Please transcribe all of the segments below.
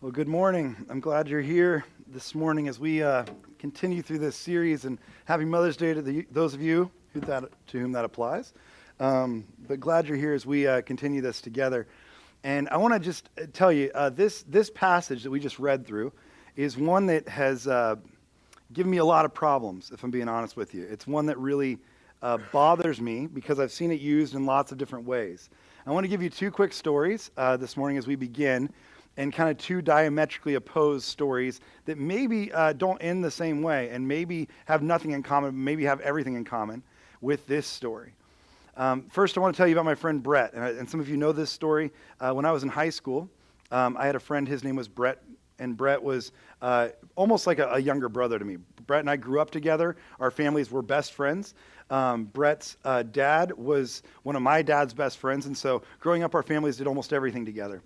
Well, good morning. I'm glad you're here this morning as we continue through this series, and happy Mother's Day to those of you to whom that applies. But glad you're here as we continue this together. And I want to just tell you, this passage that we just read through is one that has given me a lot of problems, if I'm being honest with you. It's one that really bothers me because I've seen it used in lots of different ways. I want to give you two quick stories this morning as we begin, and kind of two diametrically opposed stories that maybe don't end the same way and maybe have nothing in common, maybe have everything in common with this story. First, I want to tell you about my friend Brett, and some of you know this story. When I was in high school, I had a friend, his name was Brett, and Brett was almost like a younger brother to me. Brett and I grew up together. Our families were best friends. Brett's dad was one of my dad's best friends, and so growing up, our families did almost everything together.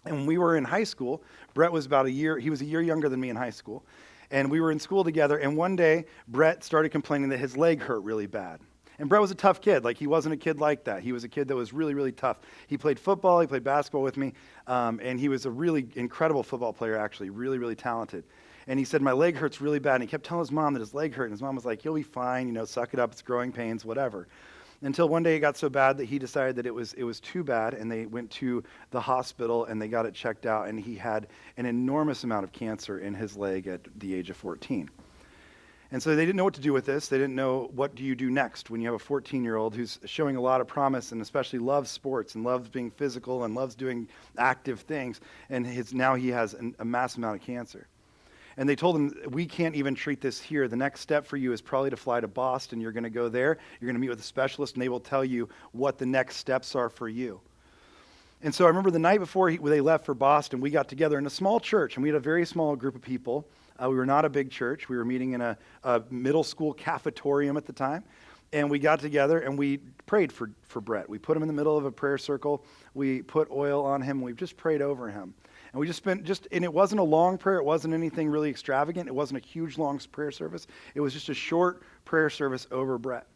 And when we were in high school, Brett was he was a year younger than me in high school. And we were in school together, and one day, Brett started complaining that his leg hurt really bad. And Brett was a tough kid. Like, he wasn't a kid like that. He was a kid that was really, really tough. He played football, he played basketball with me, and he was a really incredible football player, actually, really, really talented. And he said, my leg hurts really bad. And he kept telling his mom that his leg hurt, and his mom was like, you'll be fine, suck it up, it's growing pains, whatever. Until one day it got so bad that he decided that it was too bad, and they went to the hospital and they got it checked out, and he had an enormous amount of cancer in his leg at the age of 14. And so they didn't know what to do with this. They didn't know, what do you do next when you have a 14-year-old who's showing a lot of promise and especially loves sports and loves being physical and loves doing active things, and now he has a massive amount of cancer. And they told him, we can't even treat this here. The next step for you is probably to fly to Boston. You're going to go there. You're going to meet with a specialist, and they will tell you what the next steps are for you. And so I remember the night before they left for Boston, we got together in a small church, and we had a very small group of people. We were not a big church. We were meeting in a middle school cafetorium at the time. And we got together, and we prayed for Brett. We put him in the middle of a prayer circle. We put oil on him. We just prayed over him. And we and it wasn't a long prayer. It wasn't anything really extravagant. It wasn't a huge, long prayer service. It was just a short prayer service over Brett.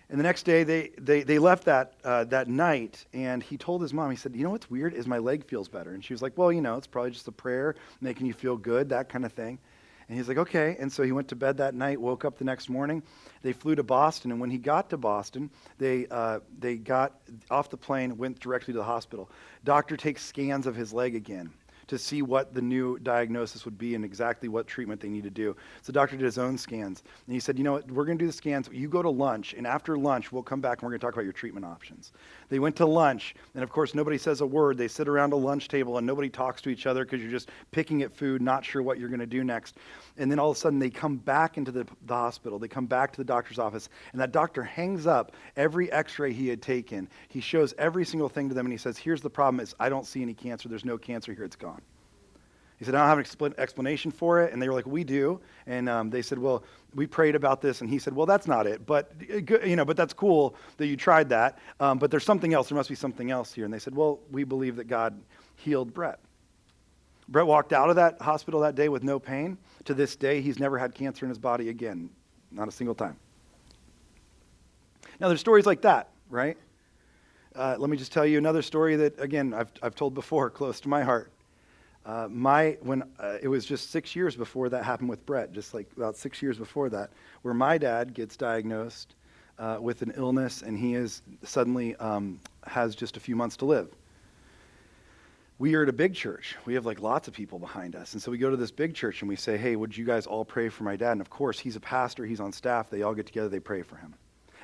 And the next day, they left that night, and he told his mom, he said, what's weird is my leg feels better. And she was like, well, it's probably just a prayer making you feel good, that kind of thing. And he's like, okay. And so he went to bed that night, woke up the next morning. They flew to Boston, and when he got to Boston, they got off the plane, went directly to the hospital. Doctor takes scans of his leg again to see what the new diagnosis would be and exactly what treatment they need to do. So the doctor did his own scans, and he said, what, we're going to do the scans. You go to lunch, and after lunch, we'll come back and we're going to talk about your treatment options. They went to lunch, and of course, nobody says a word. They sit around a lunch table, and nobody talks to each other because you're just picking at food, not sure what you're going to do next. And then all of a sudden, they come back into the hospital. They come back to the doctor's office, and that doctor hangs up every x-ray he had taken. He shows every single thing to them, and he says, here's the problem is I don't see any cancer. There's no cancer here. It's gone. He said, I don't have an explanation for it. And they were like, we do. And they said, well, we prayed about this. And he said, well, that's not it. But, but that's cool that you tried that. But there's something else. There must be something else here. And they said, well, we believe that God healed Brett. Brett walked out of that hospital that day with no pain. To this day, he's never had cancer in his body again. Not a single time. Now, there's stories like that, right? Let me just tell you another story that, again, I've told before, close to my heart. It was just 6 years before that happened with Brett, just like about 6 years before that, where my dad gets diagnosed with an illness, and he is suddenly has just a few months to live. We are at a big church. We have lots of people behind us. And so we go to this big church and we say, hey, would you guys all pray for my dad? And of course, he's a pastor. He's on staff. They all get together. They pray for him.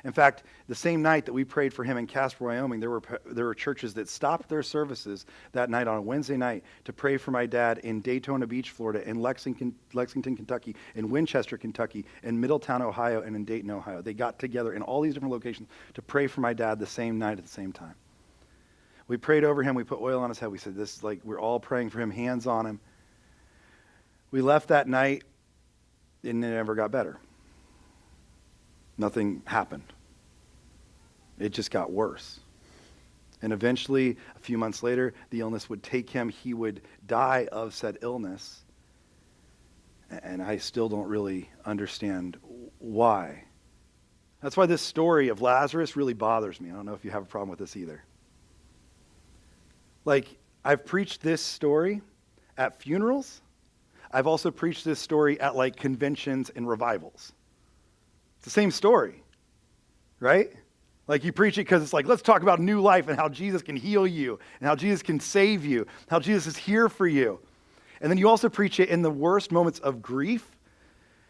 In fact, the same night that we prayed for him in Casper, Wyoming, there were churches that stopped their services that night on a Wednesday night to pray for my dad in Daytona Beach, Florida, in Lexington, Kentucky, in Winchester, Kentucky, in Middletown, Ohio, and in Dayton, Ohio. They got together in all these different locations to pray for my dad the same night at the same time. We prayed over him. We put oil on his head. We said, this is we're all praying for him, hands on him. We left that night, and it never got better. Nothing happened. It just got worse. And eventually, a few months later, the illness would take him. He would die of said illness. And I still don't really understand why. That's why this story of Lazarus really bothers me. I don't know if you have a problem with this either. I've preached this story at funerals. I've also preached this story at like conventions and revivals. It's the same story, right? Like you preach it because it's like, let's talk about new life and how Jesus can heal you and how Jesus can save you, how Jesus is here for you. And then you also preach it in the worst moments of grief,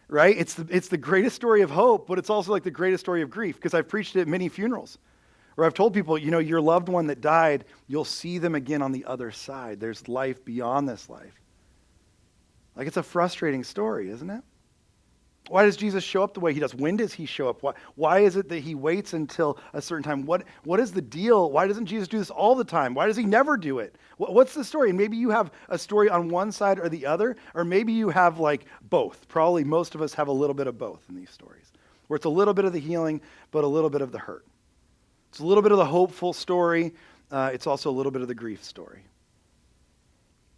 right? It's the greatest story of hope, but it's also like the greatest story of grief because I've preached it at many funerals where I've told people, you know, your loved one that died, you'll see them again on the other side. There's life beyond this life. Like it's a frustrating story, isn't it? Why does Jesus show up the way he does? When does he show up? Why is it that he waits until a certain time? What is the deal? Why doesn't Jesus do this all the time? Why does he never do it? What's the story? And maybe you have a story on one side or the other, or maybe you have like both. Probably most of us have a little bit of both in these stories, where it's a little bit of the healing, but a little bit of the hurt. It's a little bit of the hopeful story. It's also a little bit of the grief story.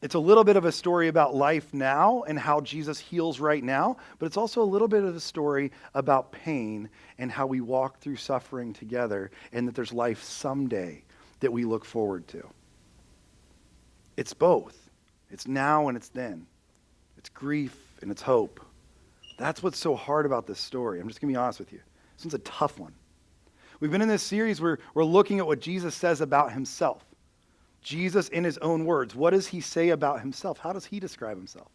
It's a little bit of a story about life now and how Jesus heals right now, but it's also a little bit of a story about pain and how we walk through suffering together and that there's life someday that we look forward to. It's both. It's now and it's then. It's grief and it's hope. That's what's so hard about this story. I'm just going to be honest with you. This one's a tough one. We've been in this series where we're looking at what Jesus says about himself. Jesus in his own words. What does he say about himself? How does he describe himself?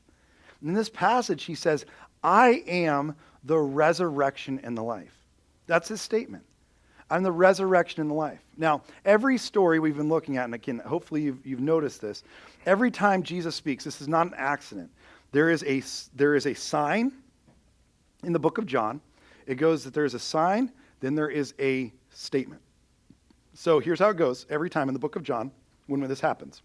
In this passage, he says, I am the resurrection and the life. That's his statement. I'm the resurrection and the life. Now, every story we've been looking at, and again, hopefully you've noticed this, every time Jesus speaks, this is not an accident. There is a sign in the book of John. It goes that there's a sign, then there is a statement. So here's how it goes every time in the book of John. When this happens.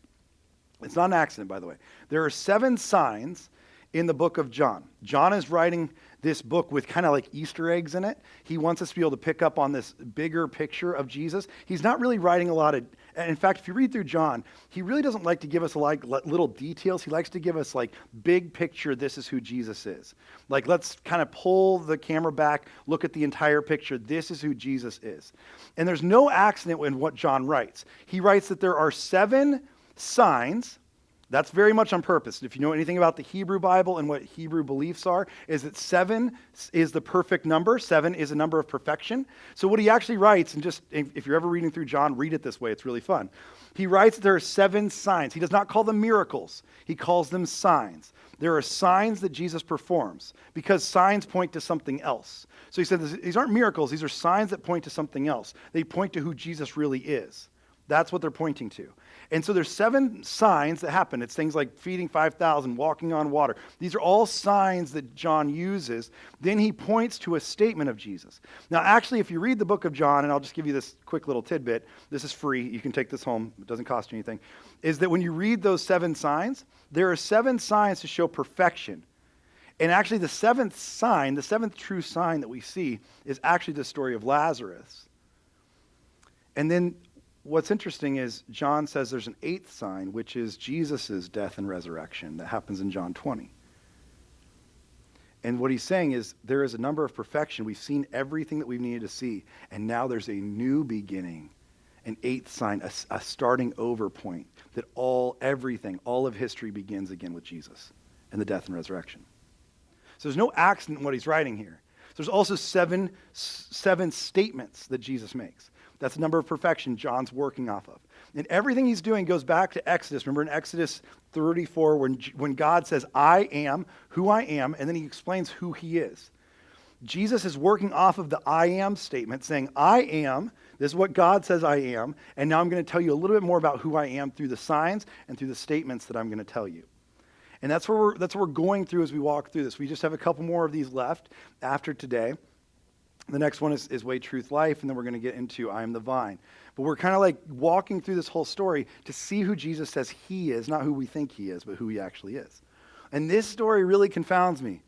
It's not an accident, by the way. There are 7 signs in the book of John. John is writing this book with kind of like Easter eggs in it. He wants us to be able to pick up on this bigger picture of Jesus. He's not really writing a lot of, in fact, if you read through John, he really doesn't like to give us like little details. He likes to give us like big picture, this is who Jesus is. Like let's kind of pull the camera back, look at the entire picture. This is who Jesus is. And there's no accident in what John writes. He writes that there are 7 signs. That's very much on purpose. If you know anything about the Hebrew Bible and what Hebrew beliefs are, is that 7 is the perfect number. 7 is a number of perfection. So what he actually writes, and just if you're ever reading through John, read it this way. It's really fun. He writes that there are 7 signs. He does not call them miracles. He calls them signs. There are signs that Jesus performs because signs point to something else. So he said these aren't miracles. These are signs that point to something else. They point to who Jesus really is. That's what they're pointing to. And so there's 7 signs that happen. It's things like feeding 5,000, walking on water. These are all signs that John uses. Then he points to a statement of Jesus. Now, actually, if you read the book of John, and I'll just give you this quick little tidbit. This is free. You can take this home. It doesn't cost you anything. Is that when you read those 7 signs, there are 7 signs to show perfection. And actually, the 7th sign, the 7th true sign that we see is actually the story of Lazarus. And then what's interesting is John says there's an 8th sign, which is Jesus' death and resurrection that happens in John 20. And what he's saying is there is a number of perfection. We've seen everything that we've needed to see. And now there's a new beginning, an 8th sign, a starting over point that everything, all of history begins again with Jesus and the death and resurrection. So there's no accident in what he's writing here. There's also seven statements that Jesus makes. That's the number of perfection John's working off of. And everything he's doing goes back to Exodus. Remember in Exodus 34 when God says, I am who I am, and then he explains who he is. Jesus is working off of the I am statement, saying, I am, this is what God says I am, and now I'm going to tell you a little bit more about who I am through the signs and through the statements that I'm going to tell you. And that's what we're going through as we walk through this. We just have a couple more of these left after today. The next one is Way, Truth, Life, and then we're going to get into I am the vine. But we're kind of like walking through this whole story to see who Jesus says he is, not who we think he is, but who he actually is. And this story really confounds me.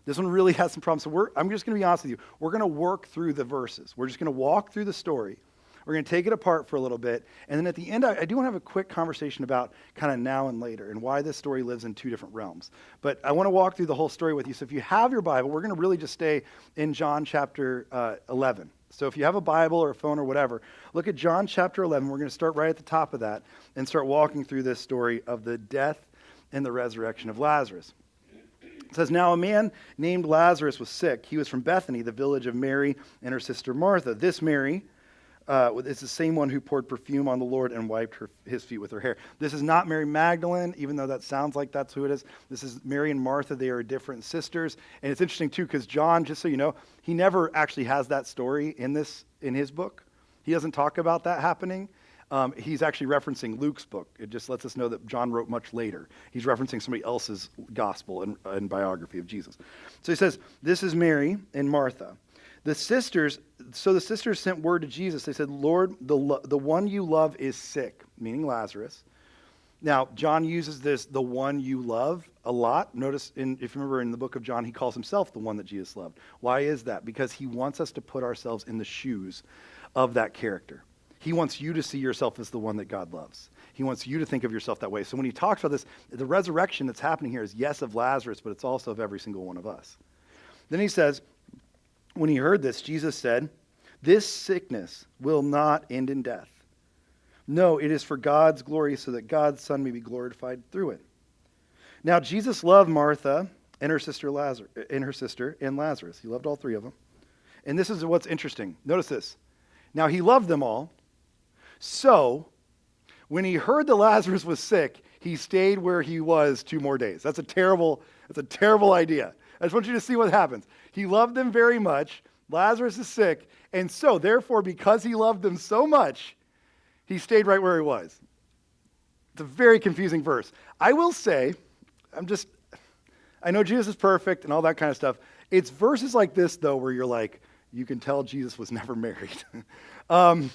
This one really has some problems. So I'm just going to be honest with you. We're going to work through the verses. We're just going to walk through the story. We're going to take it apart for a little bit. And then at the end, I do want to have a quick conversation about kind of now and later and why this story lives in 2 different realms. But I want to walk through the whole story with you. So if you have your Bible, we're going to really just stay in John chapter 11. So if you have a Bible or a phone or whatever, look at John chapter 11. We're going to start right at the top of that and start walking through this story of the death and the resurrection of Lazarus. It says, now a man named Lazarus was sick. He was from Bethany, the village of Mary and her sister Martha. This Mary is the same one who poured perfume on the Lord and wiped his feet with her hair. This is not Mary Magdalene, even though that sounds like that's who it is. This is Mary and Martha. They are different sisters. And it's interesting, too, because John, just so you know, he never actually has that story in his book. He doesn't talk about that happening. He's actually referencing Luke's book. It just lets us know that John wrote much later. He's referencing somebody else's gospel and biography of Jesus. So he says, this is Mary and Martha. The sisters sent word to Jesus. They said, Lord, the one you love is sick, meaning Lazarus. Now, John uses the one you love, a lot. Notice, if you remember in the book of John, he calls himself the one that Jesus loved. Why is that? Because he wants us to put ourselves in the shoes of that character. He wants you to see yourself as the one that God loves. He wants you to think of yourself that way. So when he talks about this, the resurrection that's happening here is, yes, of Lazarus, but it's also of every single one of us. Then he says, when he heard this, Jesus said, this sickness will not end in death. No, it is for God's glory, so that God's Son may be glorified through it. Now, Jesus loved Martha and her sister and Lazarus. He loved all three of them. And this is what's interesting. Notice this. Now, he loved them all. So, when he heard that Lazarus was sick, he stayed where he was 2 more days. That's a terrible idea. I just want you to see what happens. He loved them very much. Lazarus is sick. And so, therefore, because he loved them so much, he stayed right where he was. It's a very confusing verse. I will say, I know Jesus is perfect and all that kind of stuff. It's verses like this, though, where you're like, you can tell Jesus was never married. Because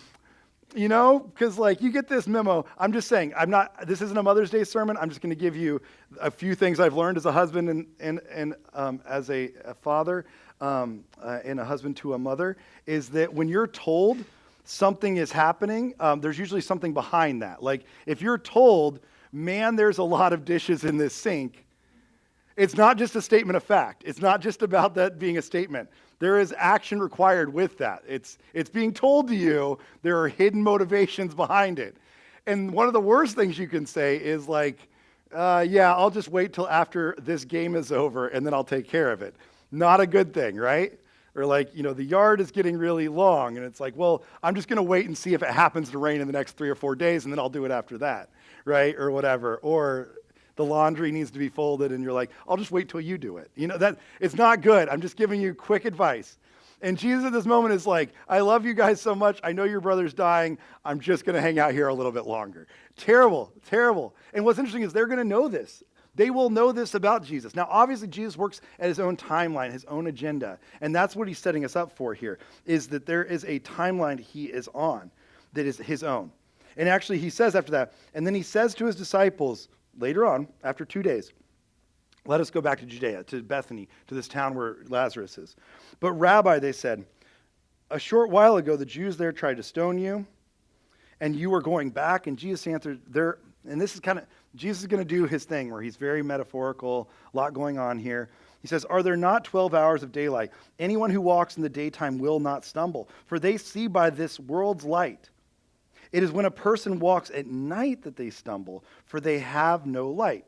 you get this memo. I'm just saying, this isn't a Mother's Day sermon. I'm just going to give you a few things I've learned as a husband and as a father and a husband to a mother, is that when you're told something is happening, there's usually something behind that. Like if you're told, man, there's a lot of dishes in this sink, it's not just a statement of fact. It's not just about that being a statement. There is action required with that. It's being told to you. There are hidden motivations behind it. And one of the worst things you can say is I'll just wait till after this game is over and then I'll take care of it. Not a good thing, right? Or the yard is getting really long and it's well, I'm just going to wait and see if it happens to rain in the next 3 or 4 days and then I'll do it after that, right? Or whatever. Or the laundry needs to be folded and you're I'll just wait till you do it. That it's not good. I'm just giving you quick advice. And Jesus at this moment is I love you guys so much. I know your brother's dying. I'm just going to hang out here a little bit longer. Terrible, terrible. And what's interesting is they're going to know this. They will know this about Jesus. Now, obviously, Jesus works at his own timeline, his own agenda. And that's what he's setting us up for here, is that there is a timeline he is on that is his own. And actually, he says after that, and then he says to his disciples, later on, after 2 days, let us go back to Judea, to Bethany, to this town where Lazarus is. But Rabbi, they said, a short while ago the Jews there tried to stone you, and you were going back. And Jesus answered, and this is Jesus is going to do his thing where he's very metaphorical, a lot going on here. He says, are there not 12 hours of daylight? Anyone who walks in the daytime will not stumble, for they see by this world's light. It is when a person walks at night that they stumble, for they have no light.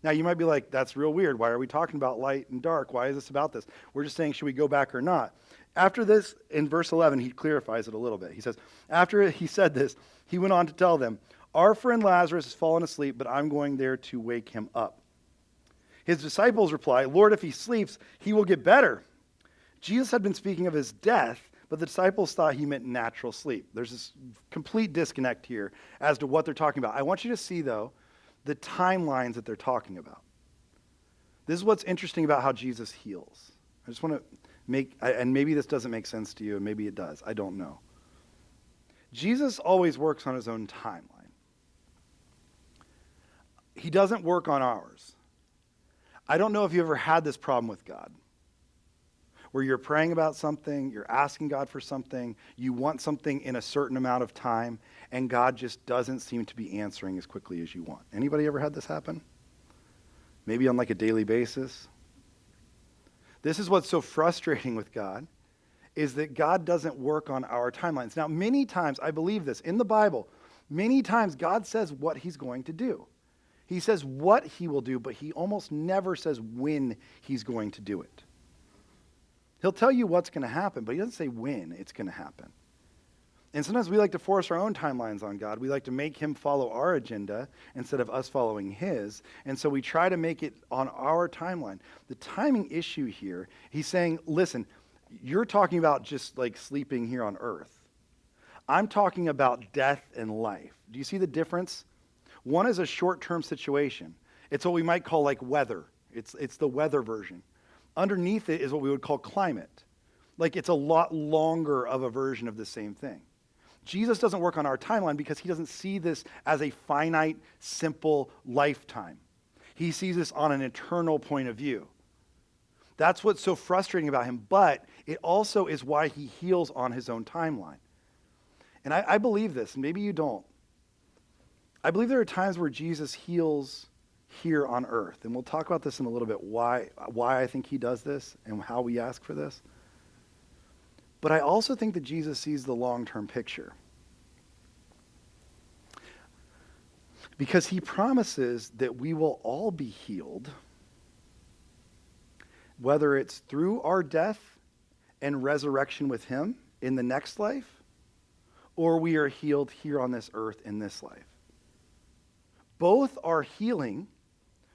Now, you might be like, that's real weird. Why are we talking about light and dark? Why is this about this? We're just saying, should we go back or not? After this, in verse 11, he clarifies it a little bit. He says, after he said this, he went on to tell them, our friend Lazarus has fallen asleep, but I'm going there to wake him up. His disciples reply, Lord, if he sleeps, he will get better. Jesus had been speaking of his death, but the disciples thought he meant natural sleep. There's this complete disconnect here as to what they're talking about. I want you to see, though, the timelines that they're talking about. This is what's interesting about how Jesus heals. I just want to and maybe this doesn't make sense to you, and maybe it does. I don't know. Jesus always works on his own timeline. He doesn't work on ours. I don't know if you ever had this problem with God, where you're praying about something, you're asking God for something, you want something in a certain amount of time, and God just doesn't seem to be answering as quickly as you want. Anybody ever had this happen? Maybe on a daily basis? This is what's so frustrating with God, is that God doesn't work on our timelines. Now, many times, I believe this, in the Bible, many times God says what he's going to do. He says what he will do, but he almost never says when he's going to do it. He'll tell you what's going to happen, but he doesn't say when it's going to happen. And sometimes we like to force our own timelines on God. We like to make him follow our agenda instead of us following his. And so we try to make it on our timeline. The timing issue here, he's saying, listen, you're talking about just like sleeping here on earth. I'm talking about death and life. Do you see the difference? One is a short-term situation. It's what we might call like weather. It's the weather version. Underneath it is what we would call climate. Like it's a lot longer of a version of the same thing. Jesus doesn't work on our timeline because he doesn't see this as a finite, simple lifetime. He sees this on an eternal point of view. That's what's so frustrating about him, but it also is why he heals on his own timeline. And I believe this, and maybe you don't. I believe there are times where Jesus heals here on earth, and we'll talk about this in a little bit, why I think he does this and how we ask for this. But I also think that Jesus sees the long-term picture. Because he promises that we will all be healed, whether it's through our death and resurrection with him in the next life, or we are healed here on this earth in this life. Both are healing,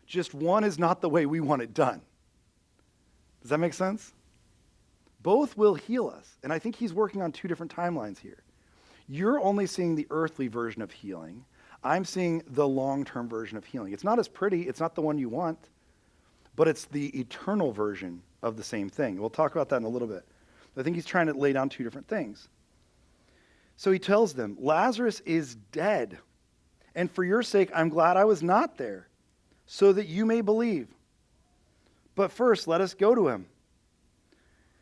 just one is not the way we want it done. Does that make sense? Both will heal us. And I think he's working on two different timelines here. You're only seeing the earthly version of healing. I'm seeing the long-term version of healing. It's not as pretty. It's not the one you want. But it's the eternal version of the same thing. We'll talk about that in a little bit. I think he's trying to lay down two different things. So he tells them, Lazarus is dead. And for your sake, I'm glad I was not there, so that you may believe. But first, let us go to him.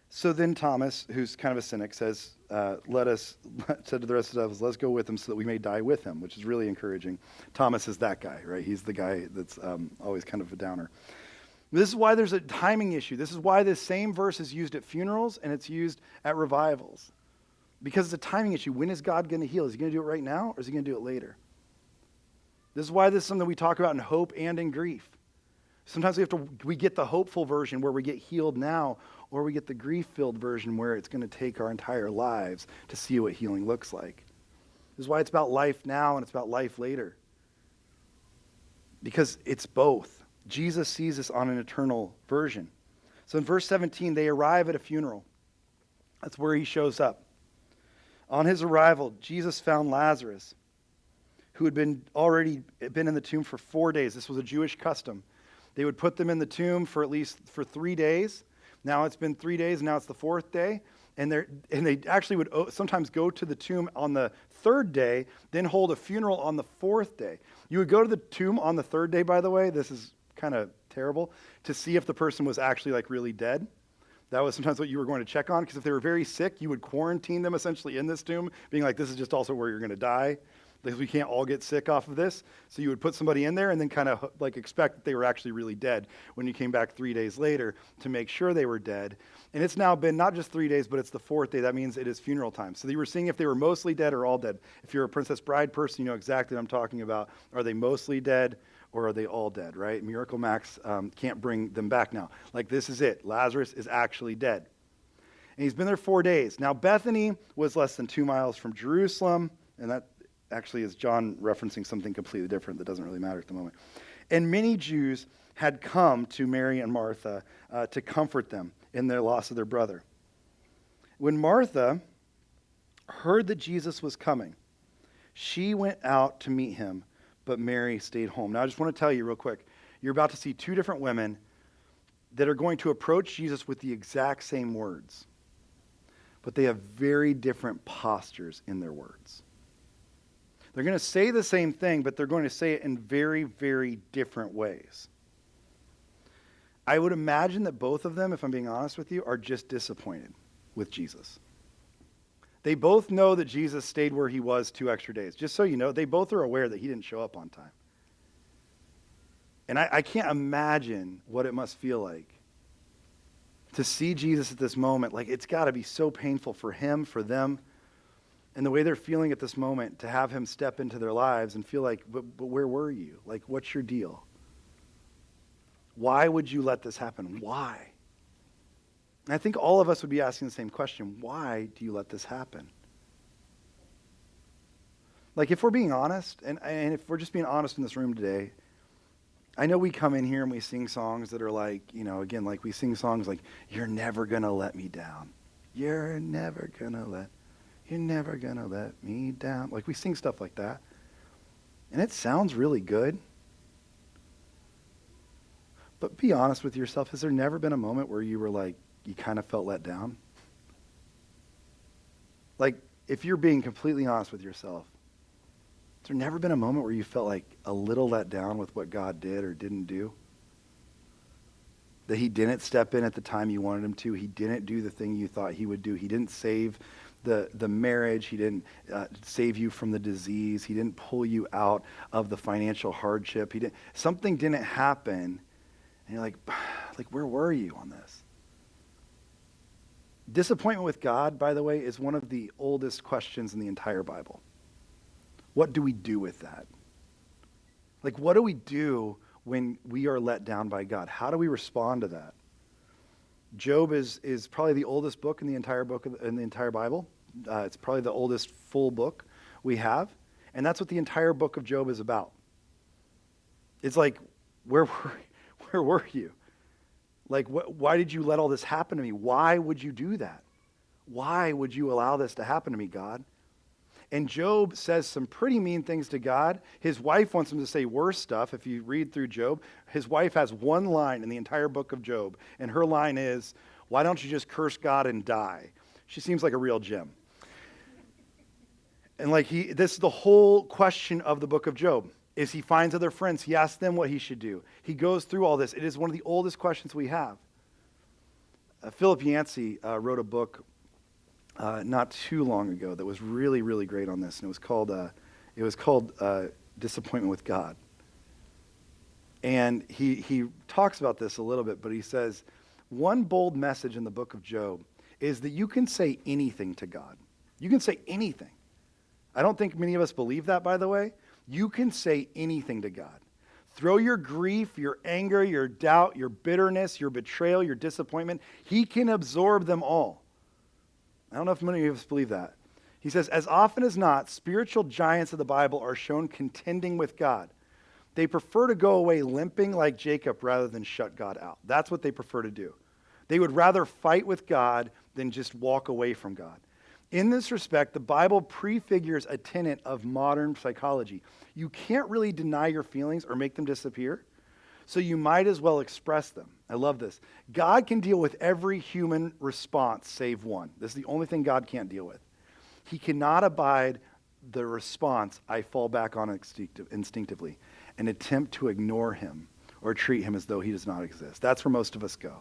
So then Thomas, who's kind of a cynic, says, said to the rest of the disciples, let's go with him so that we may die with him, which is really encouraging. Thomas is that guy, right? He's the guy that's always kind of a downer. This is why there's a timing issue. This is why this same verse is used at funerals and it's used at revivals. Because it's a timing issue. When is God going to heal? Is he going to do it right now or is he going to do it later? This is why this is something we talk about in hope and in grief. Sometimes we get the hopeful version where we get healed now, or we get the grief-filled version where it's going to take our entire lives to see what healing looks like. This is why it's about life now and it's about life later. Because it's both. Jesus sees this on an eternal version. So in verse 17, they arrive at a funeral. That's where he shows up. On his arrival, Jesus found Lazarus, who had already been in the tomb for 4 days. This was a Jewish custom. They would put them in the tomb for 3 days. Now it's been 3 days, and now it's the fourth day. And they actually would sometimes go to the tomb on the third day, then hold a funeral on the fourth day. You would go to the tomb on the third day, by the way. This is kind of terrible, to see if the person was actually like really dead. That was sometimes what you were going to check on, because if they were very sick, you would quarantine them essentially in this tomb, being like, this is just also where you're going to die, because we can't all get sick off of this. So you would put somebody in there and then kind of like expect that they were actually really dead when you came back 3 days later to make sure they were dead. And it's now been not just 3 days, but it's the fourth day. That means it is funeral time. So you were seeing if they were mostly dead or all dead. If you're a Princess Bride person, you know exactly what I'm talking about. Are they mostly dead or are they all dead, right? Miracle Max can't bring them back now. Like, this is it. Lazarus is actually dead. And he's been there 4 days. Now, Bethany was less than 2 miles from Jerusalem, and that actually is John referencing something completely different that doesn't really matter at the moment. And many Jews had come to Mary and Martha to comfort them in their loss of their brother. When Martha heard that Jesus was coming, she went out to meet him, but Mary stayed home. Now, I just want to tell you real quick, you're about to see two different women that are going to approach Jesus with the exact same words, but they have very different postures in their words. They're going to say the same thing, but they're going to say it in very, very different ways. I would imagine that both of them, if I'm being honest with you, are just disappointed with Jesus. They both know that Jesus stayed where he was 2 extra days. Just so you know, they both are aware that he didn't show up on time. And I can't imagine what it must feel like to see Jesus at this moment. Like, it's got to be so painful for him, for them. and the way they're feeling at this moment, to have him step into their lives and feel like, but where were you? Like, what's your deal? Why would you let this happen? Why? And I think all of us would be asking the same question. Why do you let this happen? Like, if we're being honest, and if we're just being honest in this room today, I know we come in here and we sing songs that are like, again, like we sing songs like, you're never going to let me down. You're never going to let me down. Like, we sing stuff like that. And it sounds really good. But be honest with yourself. Has there never been a moment where you were like, you kind of felt let down? Like, if you're being completely honest with yourself, has there never been a moment where you felt like a little let down with what God did or didn't do? That he didn't step in at the time you wanted him to. He didn't do the thing you thought he would do. He didn't save the marriage. He didn't save you from the disease. He didn't pull you out of the financial hardship. Something didn't happen. And you're like, where were you on this? Disappointment with God, by the way, is one of the oldest questions in the entire Bible. What do we do with that? Like, what do we do when we are let down by God? How do we respond to that? Job is probably the oldest book in the entire Bible. It's probably the oldest full book we have, and that's what the entire book of Job is about. It's like, where were you? Like, why did you let all this happen to me? Why would you do that? Why would you allow this to happen to me, God? And Job says some pretty mean things to God. His wife wants him to say worse stuff. If you read through Job, his wife has one line in the entire book of Job, and her line is, why don't you just curse God and die? She seems like a real gem. And this is the whole question of the book of Job, is he finds other friends. He asks them what he should do. He goes through all this. It is one of the oldest questions we have. Philip Yancey wrote a book not too long ago that was really, really great on this, and it was called Disappointment with God. And he talks about this a little bit, but he says, one bold message in the book of Job is that you can say anything to God. You can say anything. I don't think many of us believe that, by the way. You can say anything to God. Throw your grief, your anger, your doubt, your bitterness, your betrayal, your disappointment. He can absorb them all. I don't know if many of us believe that. He says, as often as not, spiritual giants of the Bible are shown contending with God. They prefer to go away limping like Jacob rather than shut God out. That's what they prefer to do. They would rather fight with God than just walk away from God. In this respect, the Bible prefigures a tenet of modern psychology. You can't really deny your feelings or make them disappear, so you might as well express them. I love this. God can deal with every human response save one. This is the only thing God can't deal with. He cannot abide the response I fall back on instinctively and attempt to ignore him or treat him as though he does not exist. That's where most of us go,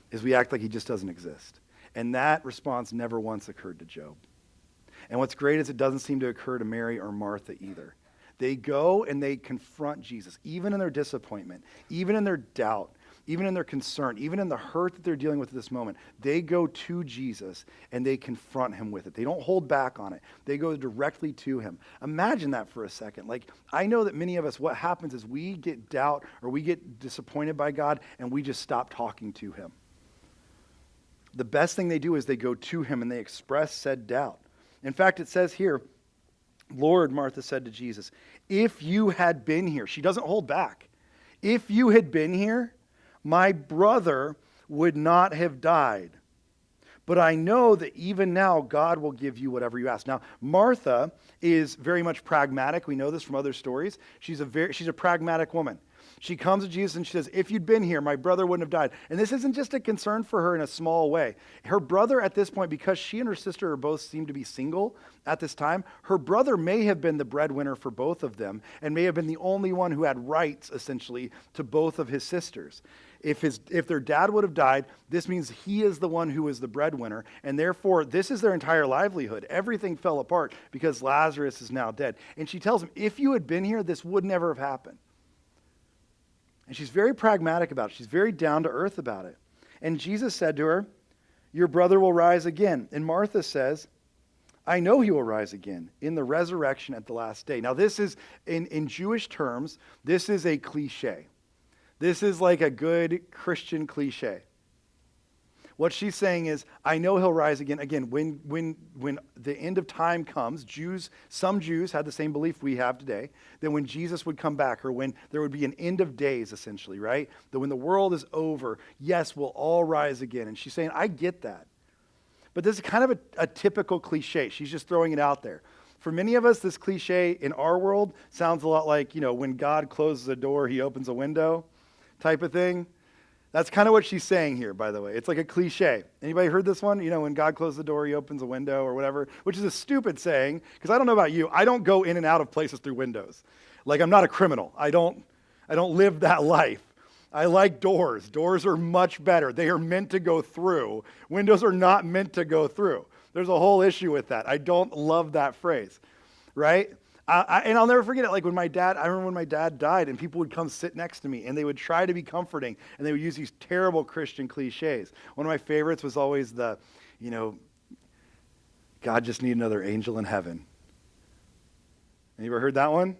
is we act like he just doesn't exist. And that response never once occurred to Job. And what's great is it doesn't seem to occur to Mary or Martha either. They go and they confront Jesus, even in their disappointment, even in their doubt, even in their concern, even in the hurt that they're dealing with at this moment. They go to Jesus and they confront him with it. They don't hold back on it. They go directly to him. Imagine that for a second. Like, I know that many of us, what happens is we get doubt or we get disappointed by God and we just stop talking to him. The best thing they do is they go to him and they express said doubt. In fact, it says here, Lord, Martha said to Jesus, if you had been here, she doesn't hold back. If you had been here, my brother would not have died. But I know that even now God will give you whatever you ask. Now, Martha is very much pragmatic. We know this from other stories. She's a pragmatic woman. She comes to Jesus and she says, if you'd been here, my brother wouldn't have died. And this isn't just a concern for her in a small way. Her brother at this point, because she and her sister are both seem to be single at this time, her brother may have been the breadwinner for both of them and may have been the only one who had rights, essentially, to both of his sisters. If their dad would have died, this means he is the one who is the breadwinner, and therefore this is their entire livelihood. Everything fell apart because Lazarus is now dead. And she tells him, if you had been here, this would never have happened. And she's very pragmatic about it. She's very down to earth about it. And Jesus said to her, your brother will rise again. And Martha says, I know he will rise again in the resurrection at the last day. Now, this is, in Jewish terms, this is a cliche. This is like a good Christian cliche. What she's saying is, I know he'll rise again. Again, when the end of time comes, some Jews had the same belief we have today, that when Jesus would come back, or when there would be an end of days, essentially, right? That when the world is over, yes, we'll all rise again. And she's saying, I get that. But this is kind of a typical cliche. She's just throwing it out there. For many of us, this cliche in our world sounds a lot like, when God closes a door, he opens a window type of thing. That's kind of what she's saying here, by the way. It's like a cliche. Anybody heard this one? When God closes the door, he opens a window or whatever, which is a stupid saying, because I don't know about you. I don't go in and out of places through windows. Like, I'm not a criminal. I don't live that life. I like doors. Doors are much better. They are meant to go through. Windows are not meant to go through. There's a whole issue with that. I don't love that phrase, right? And I'll never forget it. Like I remember when my dad died, and people would come sit next to me, and they would try to be comforting, and they would use these terrible Christian cliches. One of my favorites was always God just need another angel in heaven. Have you ever heard that one?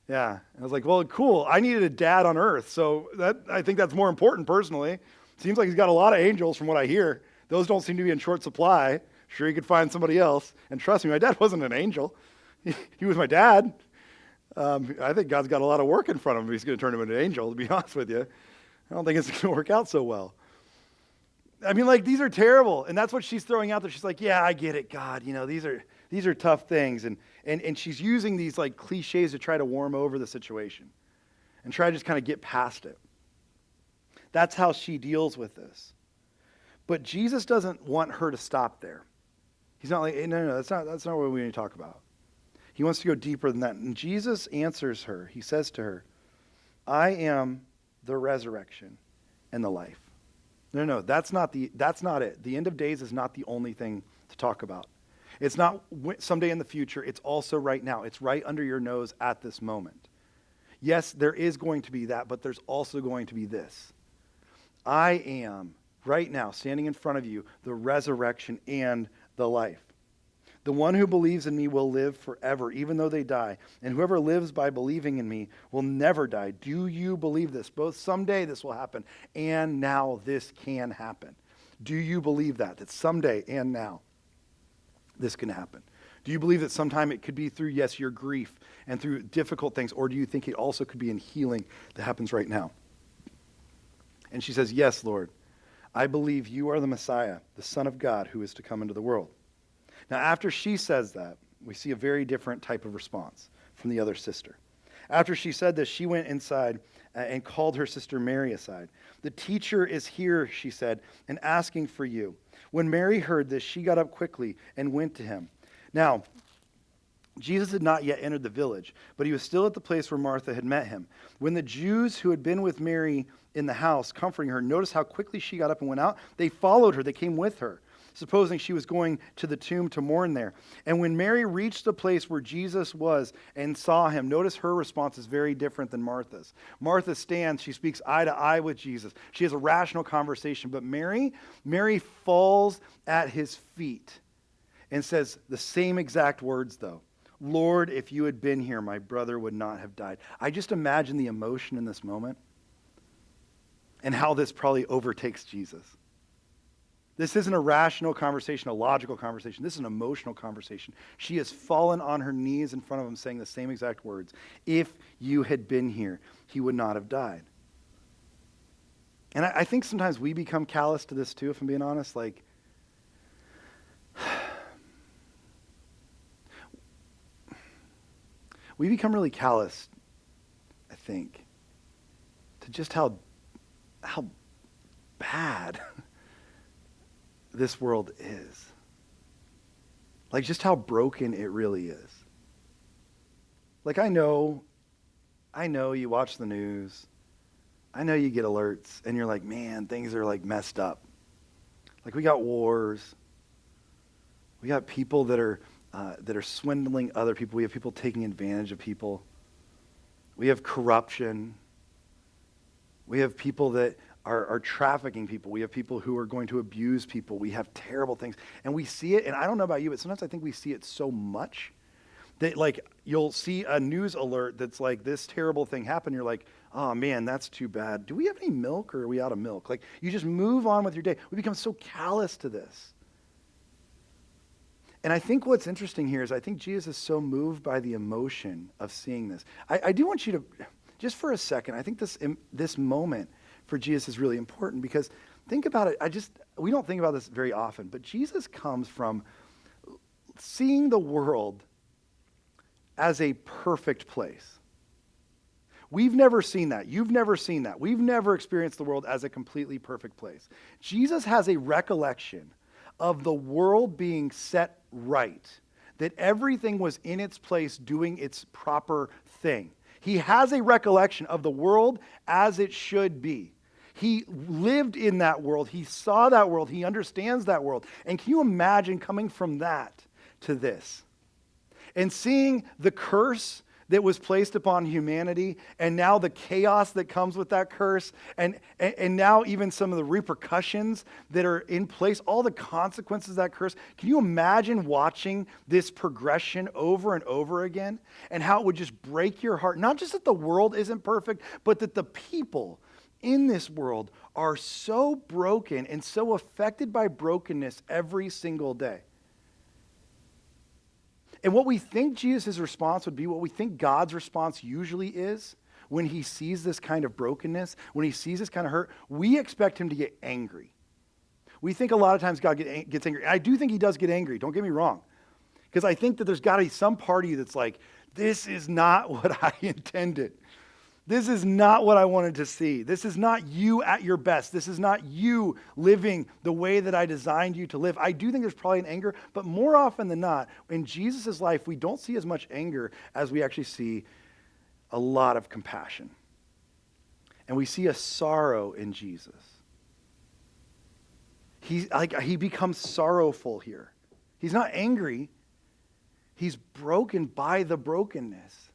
Yeah. And I was like, well, cool. I needed a dad on earth, so I think that's more important personally. Seems like he's got a lot of angels from what I hear. Those don't seem to be in short supply. Sure, he could find somebody else. And trust me, my dad wasn't an angel. He was my dad. I think God's got a lot of work in front of him if he's going to turn him into an angel, to be honest with you. I don't think it's going to work out so well. I mean, these are terrible. And that's what she's throwing out there. She's like, yeah, I get it, God. These are tough things. And she's using these cliches to try to warm over the situation and try to just kind of get past it. That's how she deals with this. But Jesus doesn't want her to stop there. He's not like, hey, no, that's not what we need to talk about. He wants to go deeper than that. And Jesus answers her. He says to her, I am the resurrection and the life. No, that's not it. The end of days is not the only thing to talk about. It's not someday in the future. It's also right now. It's right under your nose at this moment. Yes, there is going to be that, but there's also going to be this. I am, right now, standing in front of you, the resurrection and the life. The one who believes in me will live forever, even though they die. And whoever lives by believing in me will never die. Do you believe this? Both someday this will happen, and now this can happen. Do you believe that someday and now this can happen? Do you believe that sometime it could be through, yes, your grief and through difficult things, or do you think it also could be in healing that happens right now? And she says, yes, Lord, I believe you are the Messiah, the Son of God who is to come into the world. Now, after she says that, we see a very different type of response from the other sister. After she said this, she went inside and called her sister Mary aside. The teacher is here, she said, and asking for you. When Mary heard this, she got up quickly and went to him. Now, Jesus had not yet entered the village, but he was still at the place where Martha had met him. When the Jews who had been with Mary in the house, comforting her, noticed how quickly she got up and went out, they followed her. They came with her, supposing she was going to the tomb to mourn there. And when Mary reached the place where Jesus was and saw him, notice her response is very different than Martha's. Martha stands, she speaks eye to eye with Jesus. She has a rational conversation. But Mary falls at his feet and says the same exact words, though. Lord, if you had been here, my brother would not have died. I just imagine the emotion in this moment and how this probably overtakes Jesus. This isn't a rational conversation, a logical conversation. This is an emotional conversation. She has fallen on her knees in front of him saying the same exact words. If you had been here, he would not have died. And I think sometimes we become callous to this too, if I'm being honest. We become really callous, I think, to just how bad this world is. Just how broken it really is. I know you watch the news. I know you get alerts and you're like, man, things are messed up. We got wars. We got people that are swindling other people. We have people taking advantage of people. We have corruption. We have people that are trafficking people. We have people who are going to abuse people. We have terrible things. And we see it, and I don't know about you, but sometimes I think we see it so much that like you'll see a news alert that's like this terrible thing happened. You're like, oh man, that's too bad. Do we have any milk or are we out of milk? Like you just move on with your day. We become so callous to this. And I think what's interesting here is I think Jesus is so moved by the emotion of seeing this. I do want you to, just for a second, I think this moment for Jesus is really important because think about it. We don't think about this very often, but Jesus comes from seeing the world as a perfect place. We've never seen that. You've never seen that. We've never experienced the world as a completely perfect place. Jesus has a recollection of the world being set right, that everything was in its place doing its proper thing. He has a recollection of the world as it should be. He lived in that world. He saw that world. He understands that world. And can you imagine coming from that to this? And seeing the curse that was placed upon humanity, and now the chaos that comes with that curse, and now even some of the repercussions that are in place, all the consequences of that curse. Can you imagine watching this progression over and over again, and how it would just break your heart? Not just that the world isn't perfect, but that the people in this world are so broken and so affected by brokenness every single day. And what we think Jesus' response would be, what we think God's response usually is when he sees this kind of brokenness, when he sees this kind of hurt, we expect him to get angry. We think a lot of times God gets angry. And I do think he does get angry, don't get me wrong. Because I think that there's got to be some party that's like, this is not what I intended. This is not what I wanted to see. This is not you at your best. This is not you living the way that I designed you to live. I do think there's probably an anger, but more often than not, in Jesus' life, we don't see as much anger as we actually see a lot of compassion. And we see a sorrow in Jesus. He becomes sorrowful here. He's not angry. He's broken by the brokenness.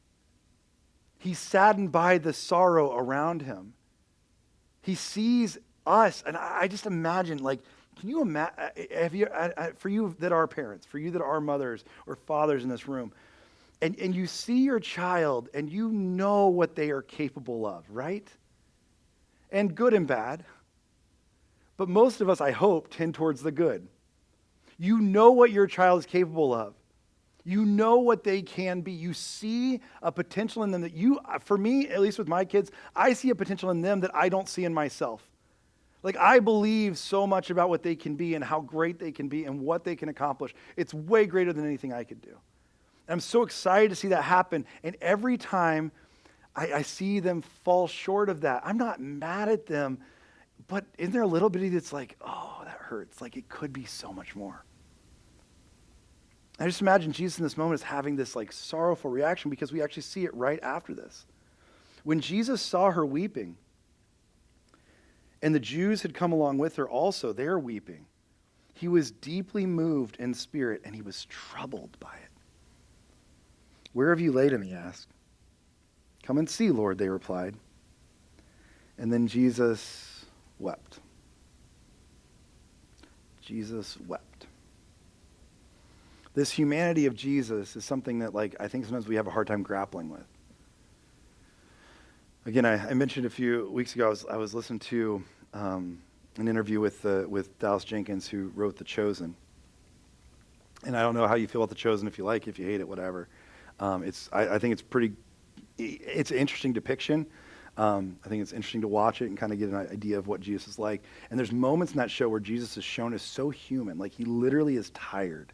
He's saddened by the sorrow around him. He sees us, and I just imagine, like, can you imagine, for you that are parents, for you that are mothers or fathers in this room, and you see your child, and you know what they are capable of, right? And good and bad. But most of us, I hope, tend towards the good. You know what your child is capable of. You know what they can be. You see a potential in them that for me, at least with my kids, I see a potential in them that I don't see in myself. Like I believe so much about what they can be and how great they can be and what they can accomplish. It's way greater than anything I could do. And I'm so excited to see that happen. And every time I see them fall short of that, I'm not mad at them, but isn't there a little bitty that's like, oh, that hurts. Like it could be so much more. I just imagine Jesus in this moment is having this like sorrowful reaction because we actually see it right after this. When Jesus saw her weeping, and the Jews had come along with her also, they're weeping, he was deeply moved in spirit and he was troubled by it. Where have you laid him, he asked. Come and see, Lord, they replied. And then Jesus wept. Jesus wept. This humanity of Jesus is something that, like, I think sometimes we have a hard time grappling with. Again, I mentioned a few weeks ago, I was listening to an interview with Dallas Jenkins, who wrote The Chosen. And I don't know how you feel about The Chosen, if you like it, if you hate it, whatever. I think it's an interesting depiction. I think it's interesting to watch it and kind of get an idea of what Jesus is like. And there's moments in that show where Jesus is shown as so human, like he literally is tired.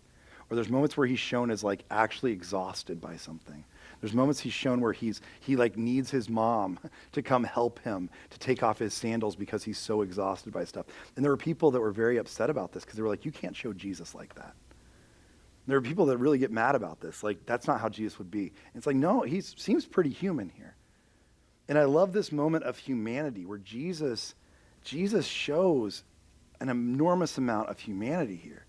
Or there's moments where he's shown as like actually exhausted by something. There's moments he's shown where he like needs his mom to come help him to take off his sandals because he's so exhausted by stuff. And there were people that were very upset about this because they were like, you can't show Jesus like that. And there are people that really get mad about this. Like, that's not how Jesus would be. And it's like, no, he seems pretty human here. And I love this moment of humanity where Jesus shows an enormous amount of humanity here.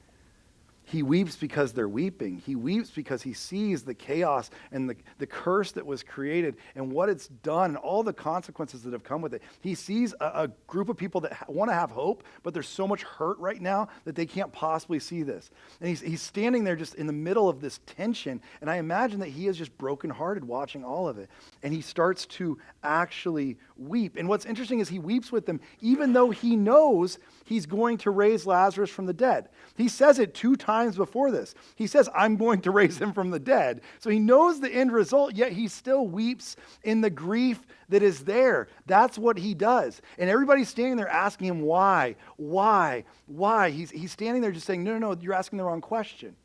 He weeps because they're weeping. He weeps because he sees the chaos and the curse that was created and what it's done and all the consequences that have come with it. He sees a group of people that want to have hope, but there's so much hurt right now that they can't possibly see this. And he's standing there just in the middle of this tension, and I imagine that he is just brokenhearted watching all of it. And he starts to actually weep. And what's interesting is he weeps with them even though he knows he's going to raise Lazarus from the dead. He says it 2 times before this. He says, I'm going to raise him from the dead. So he knows the end result, yet he still weeps in the grief that is there. That's what he does. And everybody's standing there asking him, why? He's standing there just saying, no, you're asking the wrong question.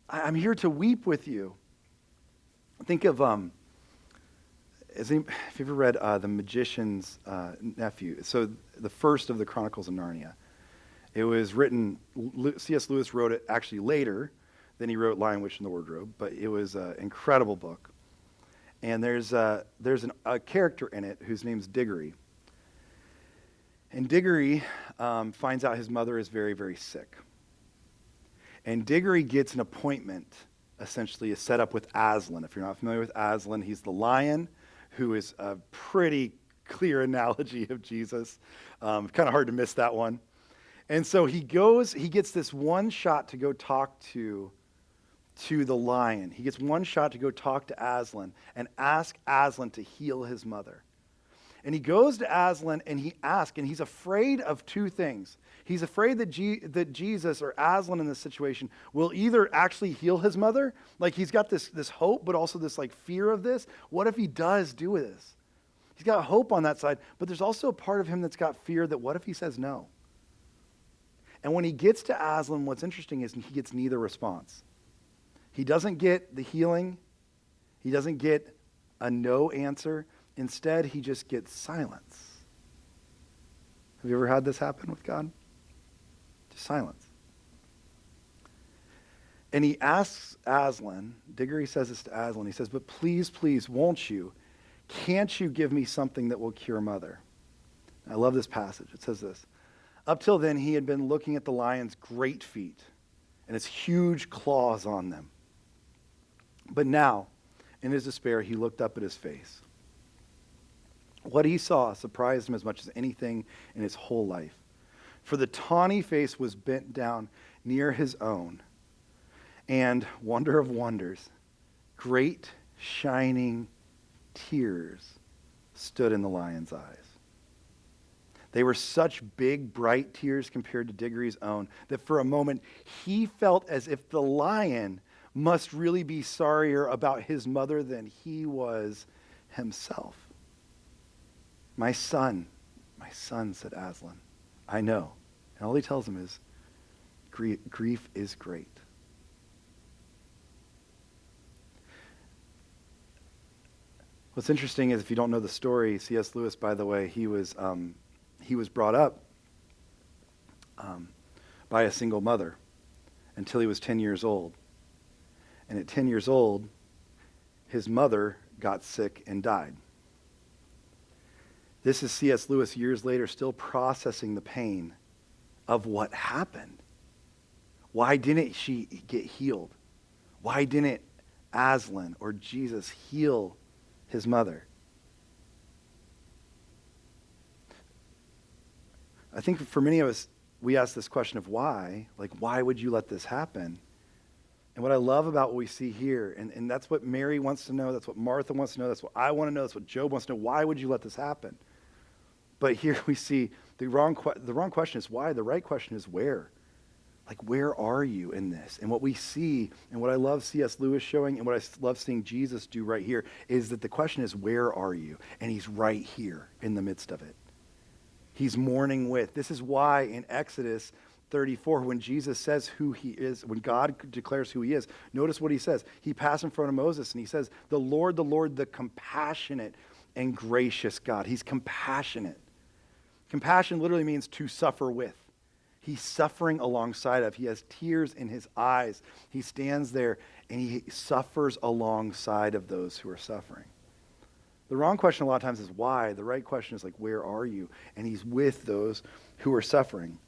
I'm here to weep with you. Think of, if you've ever read The Magician's Nephew, so the first of the Chronicles of Narnia. It was written, C.S. Lewis wrote it actually later than he wrote Lion, Witch, and the Wardrobe, but it was an incredible book. And there's a character in it whose name's Diggory. And Diggory finds out his mother is very, very sick. And Diggory gets an appointment, essentially, set up with Aslan. If you're not familiar with Aslan, he's the lion, who is a pretty clear analogy of Jesus. Kind of hard to miss that one. And so he gets this one shot to go talk to the lion. He gets one shot to go talk to Aslan and ask Aslan to heal his mother. And he goes to Aslan and he asks, and he's afraid of 2 things. He's afraid that Jesus or Aslan in this situation will either actually heal his mother, like he's got this hope, but also this like fear of this. What if he does do this? He's got hope on that side, but there's also a part of him that's got fear that what if he says no? And when he gets to Aslan, what's interesting is he gets neither response. He doesn't get the healing. He doesn't get a no answer. Instead, he just gets silence. Have you ever had this happen with God? Just silence. And he asks Aslan, Diggory says this to Aslan, he says, but please, won't you? Can't you give me something that will cure mother? I love this passage. It says this. Up till then, he had been looking at the lion's great feet and its huge claws on them. But now, in his despair, he looked up at his face. What he saw surprised him as much as anything in his whole life. For the tawny face was bent down near his own, and, wonder of wonders, great shining tears stood in the lion's eyes. They were such big, bright tears compared to Diggory's own that for a moment he felt as if the lion must really be sorrier about his mother than he was himself. My son, said Aslan, I know. And all he tells him is, grief is great. What's interesting is if you don't know the story, C.S. Lewis, by the way, he was brought up by a single mother until he was 10 years old. And at 10 years old, his mother got sick and died. This is C.S. Lewis years later still processing the pain of what happened. Why didn't she get healed? Why didn't Aslan or Jesus heal his mother? I think for many of us, we ask this question of why. Like, why would you let this happen? And what I love about what we see here, and that's what Mary wants to know, that's what Martha wants to know, that's what I want to know, that's what Job wants to know. Why would you let this happen? But here we see the wrong question is why. The right question is where. Like, where are you in this? And what we see, and what I love C.S. Lewis showing, and what I love seeing Jesus do right here, is that the question is, where are you? And he's right here in the midst of it. He's mourning with. This is why in Exodus 34, when Jesus says who he is, when God declares who he is, notice what he says. He passed in front of Moses and he says, the Lord, the compassionate and gracious God. He's compassionate. Compassion literally means to suffer with. He's suffering alongside of. He has tears in his eyes. He stands there and he suffers alongside of those who are suffering. The wrong question a lot of times is why. The right question is like, where are you? And he's with those who are suffering.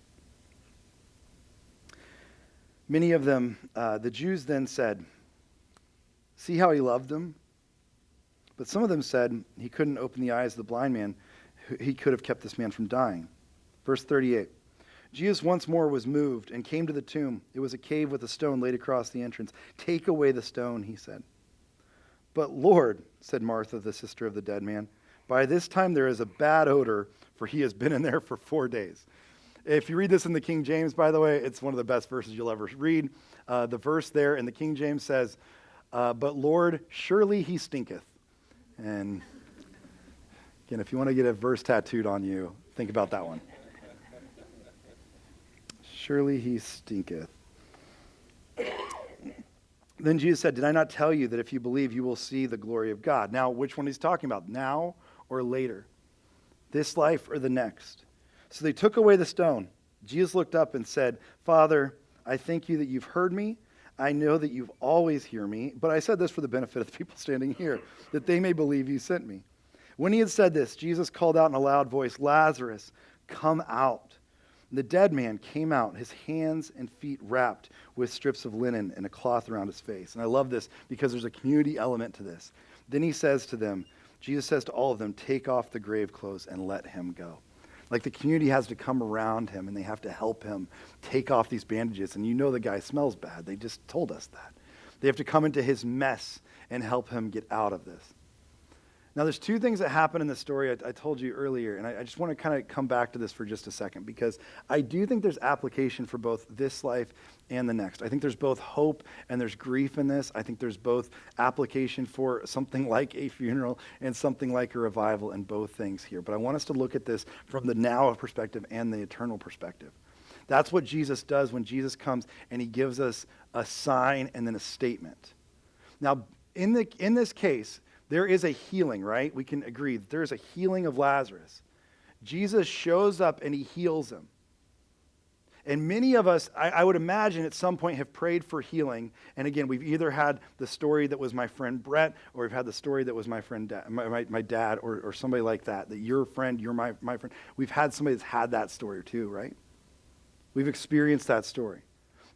Many of them, the Jews then said, "See how he loved them?" But some of them said, "He couldn't open the eyes of the blind man. He could have kept this man from dying." Verse 38. Jesus once more was moved and came to the tomb. It was a cave with a stone laid across the entrance. "Take away the stone," he said. "But Lord," said Martha, the sister of the dead man, "by this time there is a bad odor, for he has been in there for 4 days." If you read this in the King James, by the way, it's one of the best verses you'll ever read. The verse there in the King James says, "But Lord, surely he stinketh." And again, if you want to get a verse tattooed on you, think about that one. Surely he stinketh. Then Jesus said, "Did I not tell you that if you believe, you will see the glory of God?" Now, which one he's talking about, now or later? This life or the next? So they took away the stone. Jesus looked up and said, "Father, I thank you that you've heard me. I know that you've always heard me, but I said this for the benefit of the people standing here, that they may believe you sent me." When he had said this, Jesus called out in a loud voice, "Lazarus, come out." And the dead man came out, his hands and feet wrapped with strips of linen and a cloth around his face. And I love this because there's a community element to this. Then he says to them, Jesus says to all of them, "Take off the grave clothes and let him go." Like the community has to come around him and they have to help him take off these bandages. And you know the guy smells bad. They just told us that. They have to come into his mess and help him get out of this. Now, there's two things that happen in the story I told you earlier, and I just want to kind of come back to this for just a second, because I do think there's application for both this life and the next. I think there's both hope and there's grief in this. I think there's both application for something like a funeral and something like a revival in both things here. But I want us to look at this from the now perspective and the eternal perspective. That's what Jesus does when Jesus comes and he gives us a sign and then a statement. Now, in this case, there is a healing, right? We can agree that there is a healing of Lazarus. Jesus shows up and he heals him. And many of us, I would imagine at some point have prayed for healing. And again, we've either had the story that was my friend Brett, or we've had the story that was my friend, my dad, or somebody like that, that your friend, you're my friend. We've had somebody that's had that story too, right? We've experienced that story.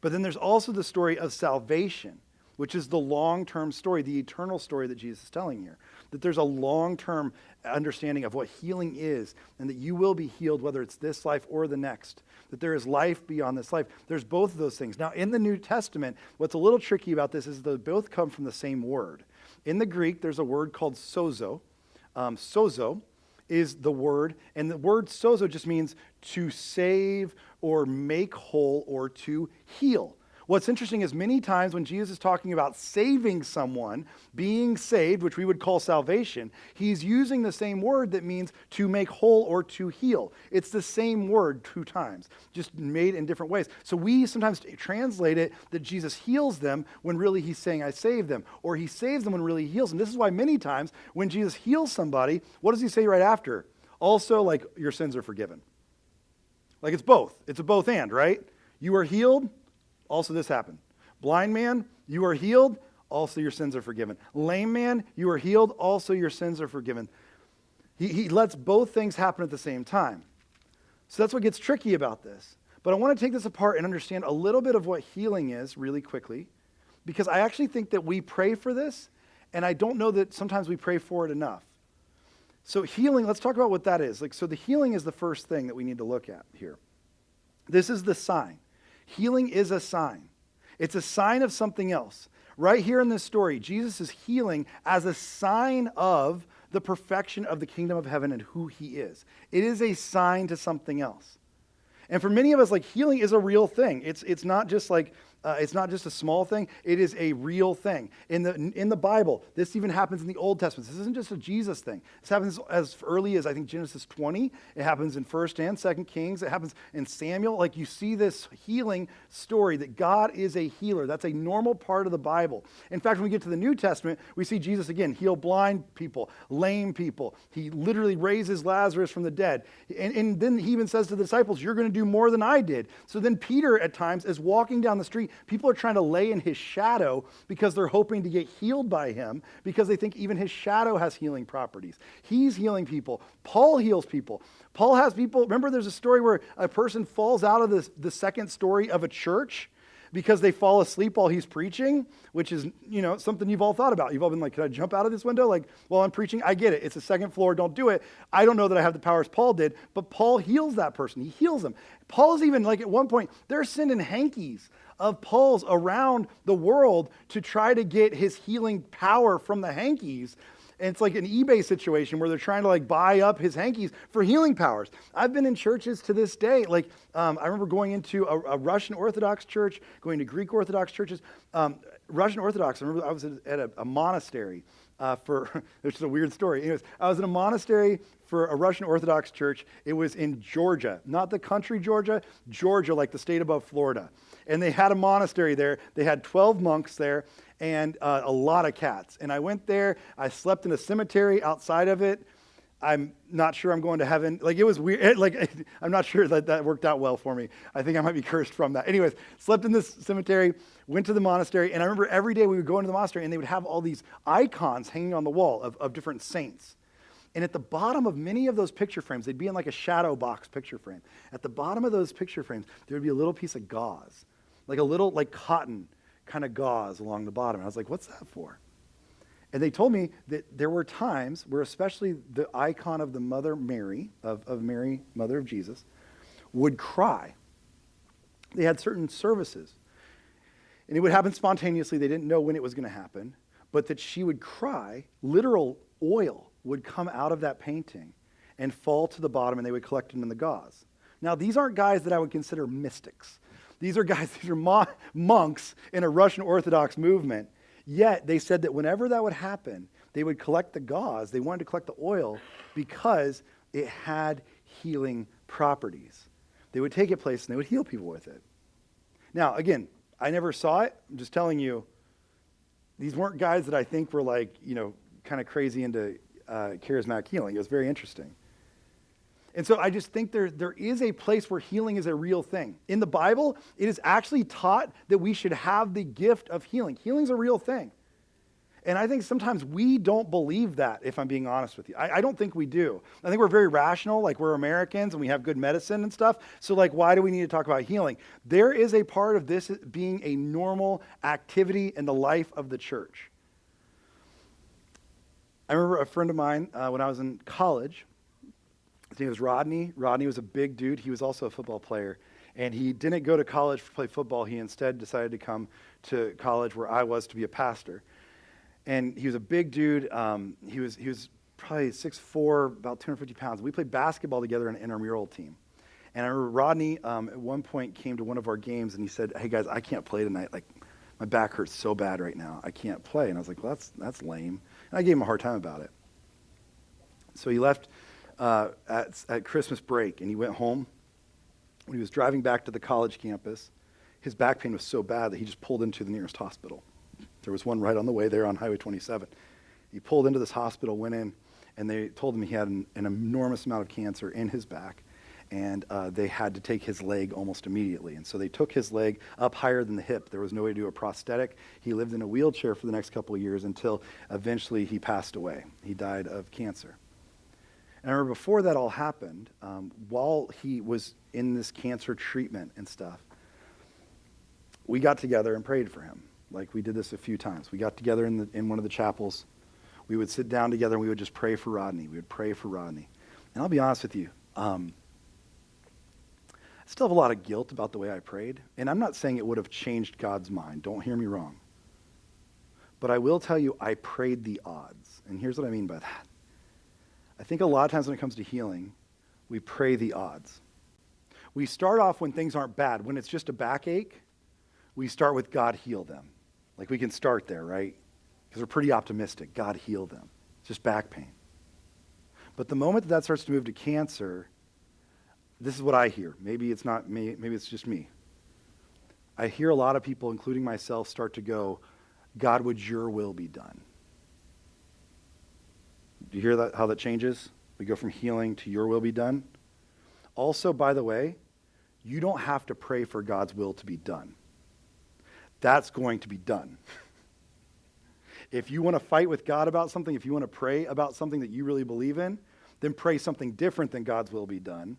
But then there's also the story of salvation, which is the long-term story, the eternal story that Jesus is telling here. That there's a long-term understanding of what healing is, and that you will be healed whether it's this life or the next. That there is life beyond this life. There's both of those things. Now, in the New Testament, what's a little tricky about this is they both come from the same word. In the Greek, there's a word called sozo. Sozo is the word, and the word sozo just means to save or make whole or to heal. What's interesting is many times when Jesus is talking about saving someone, being saved, which we would call salvation, he's using the same word that means to make whole or to heal. It's the same word 2 times, just made in different ways. So we sometimes translate it that Jesus heals them when really he's saying, "I save them," or he saves them when really he heals them. This is why many times when Jesus heals somebody, what does he say right after? Also, like, your sins are forgiven. Like it's both. It's a both and, right? You are healed. Also this happened. Blind man, you are healed. Also your sins are forgiven. Lame man, you are healed. Also your sins are forgiven. He lets both things happen at the same time. So that's what gets tricky about this. But I want to take this apart and understand a little bit of what healing is really quickly, because I actually think that we pray for this, and I don't know that sometimes we pray for it enough. So healing, let's talk about what that is. So the healing is the first thing that we need to look at here. This is the sign. Healing is a sign. It's a sign of something else. Right here in this story, Jesus is healing as a sign of the perfection of the kingdom of heaven and who he is. It is a sign to something else. And for many of us, like, healing is a real thing. It's not just like it's not just a small thing. It is a real thing. In the Bible, this even happens in the Old Testament. This isn't just a Jesus thing. This happens as early as, I think, Genesis 20. It happens in 1st and 2nd Kings. It happens in Samuel. Like, you see this healing story that God is a healer. That's a normal part of the Bible. In fact, when we get to the New Testament, we see Jesus, again, heal blind people, lame people. He literally raises Lazarus from the dead. And then he even says to the disciples, "You're going to do more than I did." So then Peter, at times, is walking down the street. People are trying to lay in his shadow because they're hoping to get healed by him, because they think even his shadow has healing properties. He's healing people. Paul heals people. Paul has people, remember there's a story where a person falls out of the second story of a church. because they fall asleep while he's preaching, which is, something you've all thought about. You've all been like, could I jump out of this window? Like, while I'm preaching, I get it. It's the second floor. Don't do it. I don't know that I have the powers Paul did, but Paul heals that person. He heals them. Paul's even like at one point, they're sending hankies of Paul's around the world to try to get his healing power from the hankies. And it's like an eBay situation where they're trying to like buy up his hankies for healing powers. I've been in churches to this day. Like I remember going into a Russian Orthodox church, going to Greek Orthodox churches. Russian Orthodox, I remember I was at a monastery which is a weird story. Anyways, I was in a monastery for a Russian Orthodox church. It was in Georgia, not the country Georgia, Georgia, like the state above Florida. And they had a monastery there. They had 12 monks there and a lot of cats. And I went there. I slept in a cemetery outside of it. I'm not sure I'm going to heaven. Like, it was weird. Like, I'm not sure that worked out well for me. I think I might be cursed from that. Anyways, slept in this cemetery, went to the monastery, and I remember every day we would go into the monastery, and they would have all these icons hanging on the wall of different saints. And at the bottom of many of those picture frames, they'd be in like a shadow box picture frame. At the bottom of those picture frames, there would be a little piece of gauze, like a little like cotton kind of gauze along the bottom. And I was like, what's that for? And they told me that there were times where especially the icon of the Mother Mary, of Mary, Mother of Jesus, would cry. They had certain services. And it would happen spontaneously. They didn't know when it was going to happen. But that she would cry, literal oil would come out of that painting and fall to the bottom, and they would collect it in the gauze. Now, these aren't guys that I would consider mystics. These are monks in a Russian Orthodox movement. Yet they said that whenever that would happen, they would collect the gauze. They wanted to collect the oil because it had healing properties. They would take it place and they would heal people with it. Now, again, I never saw it. I'm just telling you, these weren't guys that I think were like, kind of crazy into charismatic healing. It was very interesting. And so I just think there is a place where healing is a real thing. In the Bible, it is actually taught that we should have the gift of healing. Healing's a real thing. And I think sometimes we don't believe that, if I'm being honest with you. I don't think we do. I think we're very rational, like we're Americans and we have good medicine and stuff. So like, why do we need to talk about healing? There is a part of this being a normal activity in the life of the church. I remember a friend of mine when I was in college. His name was Rodney. Rodney was a big dude. He was also a football player. And he didn't go to college to play football. He instead decided to come to college where I was to be a pastor. And he was a big dude. He was probably 6'4", about 250 pounds. We played basketball together in an intramural team. And I remember Rodney at one point came to one of our games and he said, "Hey guys, I can't play tonight. Like, my back hurts so bad right now. I can't play." And I was like, "Well, that's lame." And I gave him a hard time about it. So he left at Christmas break, and he went home. When he was driving back to the college campus, his back pain was so bad that he just pulled into the nearest hospital. There was one right on the way there on Highway 27. He pulled into this hospital, went in, and they told him he had an enormous amount of cancer in his back, and they had to take his leg almost immediately. And so they took his leg up higher than the hip. There was no way to do a prosthetic. He lived in a wheelchair for the next couple of years until eventually he passed away. He died of cancer. And I remember before that all happened, while he was in this cancer treatment and stuff, we got together and prayed for him. Like, we did this a few times. We got together in one of the chapels. We would sit down together and we would just pray for Rodney. We would pray for Rodney. And I'll be honest with you, I still have a lot of guilt about the way I prayed. And I'm not saying it would have changed God's mind. Don't hear me wrong. But I will tell you, I prayed the odds. And here's what I mean by that. I think a lot of times when it comes to healing, we pray the odds. We start off when things aren't bad. When it's just a backache, we start with God heal them. Like, we can start there, right? Because we're pretty optimistic. God heal them. It's just back pain. But the moment that starts to move to cancer, this is what I hear. Maybe it's not me. Maybe it's just me. I hear a lot of people, including myself, start to go, "God, would your will be done?" Do you hear that? How that changes? We go from healing to your will be done. Also, by the way, you don't have to pray for God's will to be done. That's going to be done. If you want to fight with God about something, if you want to pray about something that you really believe in, then pray something different than God's will be done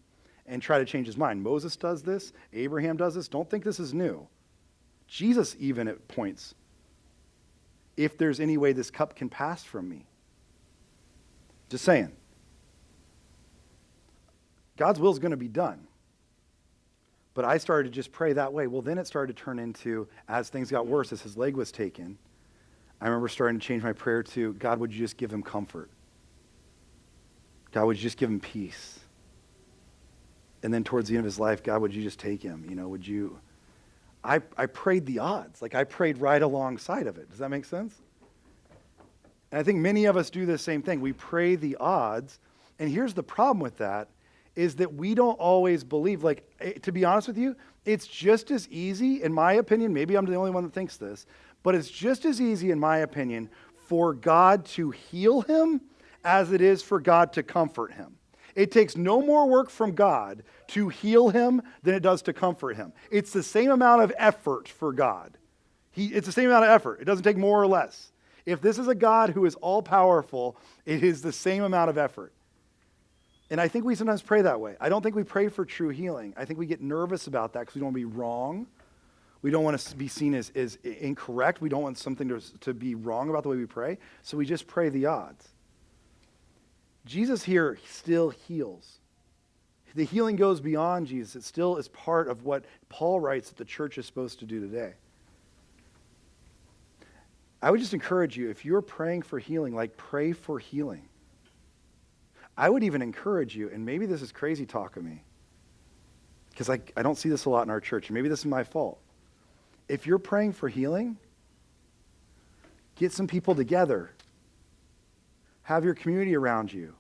and try to change his mind. Moses does this. Abraham does this. Don't think this is new. Jesus even at points, if there's any way this cup can pass from me. Just saying. God's will is going to be done. But I started to just pray that way. Well, then it started to turn into, as things got worse, as his leg was taken, I remember starting to change my prayer to, God, would you just give him comfort? God, would you just give him peace? And then towards the end of his life, God, would you just take him? Would you... I prayed the odds. Like, I prayed right alongside of it. Does that make sense? And I think many of us do the same thing. We pray the odds. And here's the problem with that, is that we don't always believe. Like, to be honest with you, it's just as easy, in my opinion, maybe I'm the only one that thinks this, but it's just as easy, in my opinion, for God to heal him as it is for God to comfort him. It takes no more work from God to heal him than it does to comfort him. It's the same amount of effort for God. It's the same amount of effort. It doesn't take more or less. If this is a God who is all-powerful, it is the same amount of effort. And I think we sometimes pray that way. I don't think we pray for true healing. I think we get nervous about that because we don't want to be wrong. We don't want to be seen as incorrect. We don't want something to be wrong about the way we pray. So we just pray the odds. Jesus here still heals. The healing goes beyond Jesus. It still is part of what Paul writes that the church is supposed to do today. I would just encourage you, if you're praying for healing, like pray for healing. I would even encourage you, and maybe this is crazy talk of me, because I don't see this a lot in our church, and maybe this is my fault. If you're praying for healing, get some people together. Have your community around you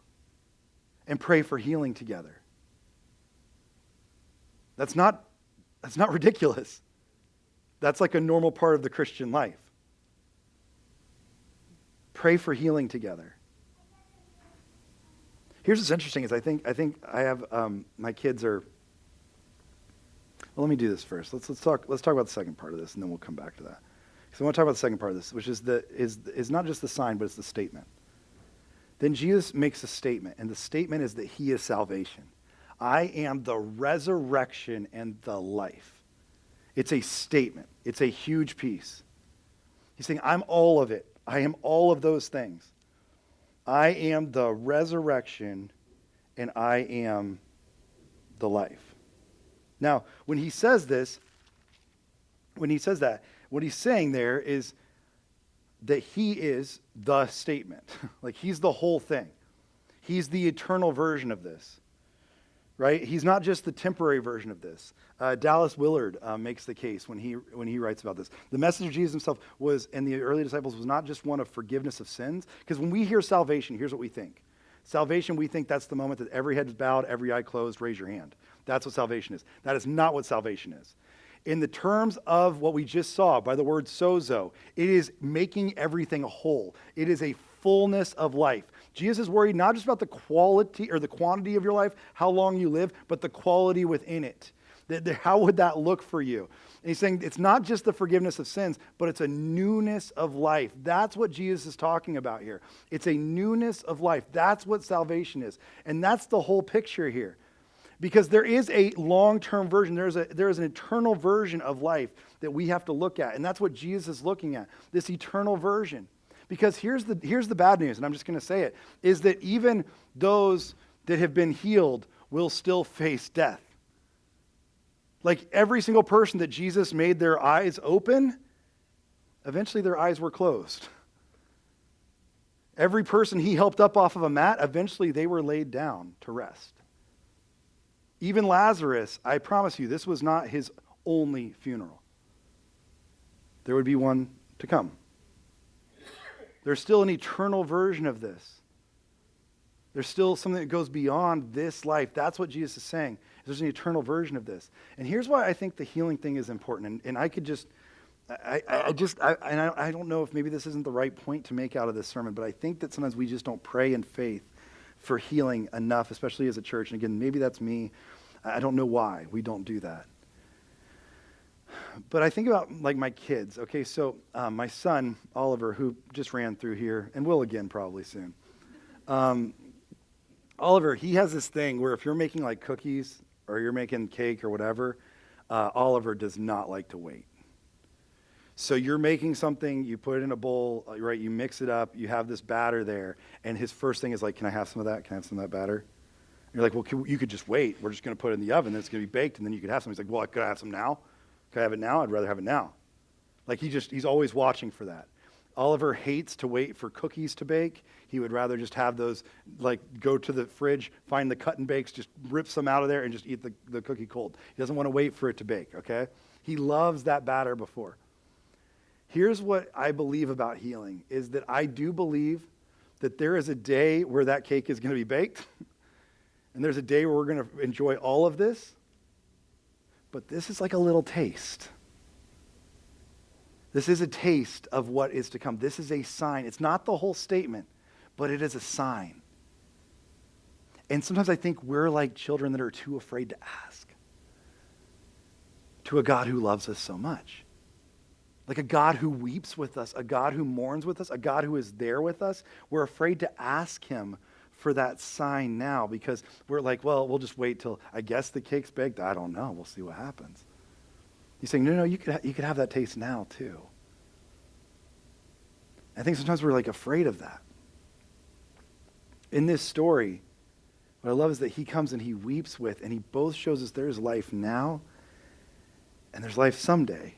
and pray for healing together. That's not ridiculous. That's like a normal part of the Christian life. Pray for healing together. Here's what's interesting is I think I have my kids are. Well, let me do this first. Let's talk about the second part of this, and then we'll come back to that. So I want to talk about the second part of this, which is not just the sign, but it's the statement. Then Jesus makes a statement, and the statement is that he is salvation. I am the resurrection and the life. It's a statement. It's a huge piece. He's saying, I'm all of it. I am all of those things. I am the resurrection and I am the life. Now, when he says that, what he's saying there is that he is the statement. Like he's the whole thing. He's the eternal version of this, right? He's not just the temporary version of this. Dallas Willard makes the case when he writes about this. The message of Jesus himself was, and the early disciples, was not just one of forgiveness of sins. Because when we hear salvation, here's what we think. Salvation, we think that's the moment that every head is bowed, every eye closed, raise your hand. That's what salvation is. That is not what salvation is. In the terms of what we just saw by the word sozo, it is making everything whole. It is a fullness of life. Jesus is worried not just about the quality or the quantity of your life, how long you live, but the quality within it. How would that look for you? And he's saying it's not just the forgiveness of sins, but it's a newness of life. That's what Jesus is talking about here. It's a newness of life. That's what salvation is. And that's the whole picture here. Because there is a long-term version. There is an eternal version of life that we have to look at. And that's what Jesus is looking at, this eternal version. Because here's the bad news, and I'm just going to say it, is that even those that have been healed will still face death. Like every single person that Jesus made their eyes open, eventually their eyes were closed. Every person he helped up off of a mat, eventually they were laid down to rest. Even Lazarus, I promise you, this was not his only funeral. There would be one to come. There's still an eternal version of this. There's still something that goes beyond this life. That's what Jesus is saying. There's an eternal version of this. And here's why I think the healing thing is important. And I could just, I don't know if maybe this isn't the right point to make out of this sermon, but I think that sometimes we just don't pray in faith for healing enough, especially as a church. And again, maybe that's me. I don't know why we don't do that. But I think about like my kids. Okay, so my son, Oliver, who just ran through here, and will again probably soon. Oliver, he has this thing where if you're making like cookies or you're making cake or whatever, Oliver does not like to wait. So you're making something, you put it in a bowl, right? You mix it up, you have this batter there, and his first thing is like, can I have some of that? Can I have some of that batter? And you're like, well, you could just wait. We're just going to put it in the oven, then it's going to be baked, and then you could have some. He's like, well, could I have some now? Could I have it now? I'd rather have it now. Like he's always watching for that. Oliver hates to wait for cookies to bake. He would rather just have those, like go to the fridge, find the cut and bakes, just rip some out of there and just eat the cookie cold. He doesn't want to wait for it to bake, okay? He loves that batter before. Here's what I believe about healing, is that I do believe that there is a day where that cake is going to be baked, and there's a day where we're going to enjoy all of this, but this is like a little taste. This is a taste of what is to come. This is a sign. It's not the whole statement, but it is a sign. And sometimes I think we're like children that are too afraid to ask to a God who loves us so much. Like a God who weeps with us, a God who mourns with us, a God who is there with us. We're afraid to ask him for that sign now because we're like, well, we'll just wait till, I guess the cake's baked. I don't know. We'll see what happens. He's saying, no, you could have that taste now too. I think sometimes we're like afraid of that. In this story, what I love is that he comes and he weeps with, and he both shows us there's life now and there's life someday.